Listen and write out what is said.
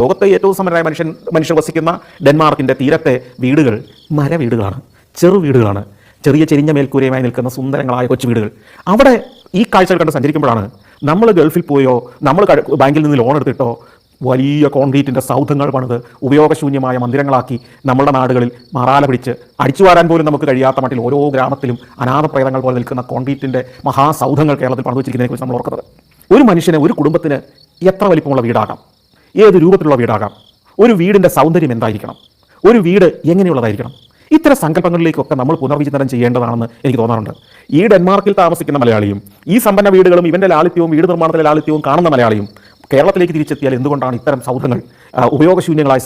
ലോകത്തെ ഏറ്റവും സമ്പന്നരായ മനുഷ്യർ വസിക്കുന്ന ഡെൻമാർക്കിന്റെ തീരത്തെ വീടുകൾ മരവീടുകളാണ്, ചെറു വീടുകളാണ്, ചെറിയ ചെരിഞ്ഞ മേൽക്കൂരയുമായി നിൽക്കുന്ന സുന്ദരങ്ങളായ കൊച്ചു വീടുകൾ. അവിടെ ഈ കാഴ്ചകൾ കണ്ട് സഞ്ചരിക്കുമ്പോഴാണ് നമ്മൾ ഗൾഫിൽ പോയോ നമ്മൾ ബാങ്കിൽ നിന്ന് ലോൺ എടുത്തിട്ടോ വലിയ കോൺക്രീറ്റിൻ്റെ സൗധങ്ങൾ പണിത് ഉപയോഗശൂന്യമായ മന്ദിരങ്ങളാക്കി നമ്മളുടെ നാടുകളിൽ മറാല പിടിച്ച് അടിച്ചു വാരാൻ പോലും നമുക്ക് കഴിയാത്ത മട്ടിൽ ഓരോ ഗ്രാമത്തിലും അനാഥപ്രേതങ്ങൾ പോലെ നിൽക്കുന്ന കോൺക്രീറ്റിൻ്റെ മഹാസൗധങ്ങൾ കേരളത്തിൽ പണിതു വെച്ചിരിക്കുന്നതിനെക്കുറിച്ച് നമ്മൾ ഓർക്കുന്നത്. ഒരു മനുഷ്യന്, ഒരു കുടുംബത്തിന് എത്ര വലിപ്പമുള്ള വീടാകാം, ഏത് രൂപത്തിലുള്ള വീടാകാം, ഒരു വീടിൻ്റെ സൗന്ദര്യം എന്തായിരിക്കണം, ഒരു വീട് എങ്ങനെയുള്ളതായിരിക്കണം, ഇത്തരം സങ്കല്പങ്ങളിലേക്കൊക്കെ നമ്മൾ പുനർവിചിന്തനം ചെയ്യേണ്ടതാണെന്ന് എനിക്ക് തോന്നാറുണ്ട്. ഈ ഡെൻമാർക്കിൽ താമസിക്കുന്ന മലയാളിയും ഈ സമ്പന്ന വീടുകളും ഇവൻ്റെ ലാളിത്യവും വീട് നിർമ്മാണത്തിലെ ലാളിത്യവും കാണുന്ന മലയാളിയും കേരളത്തിലേക്ക് തിരിച്ചെത്തിയാൽ എന്തുകൊണ്ടാണ് ഇത്തരം സൗധങ്ങൾ ഉപയോഗശൂന്യങ്ങളായ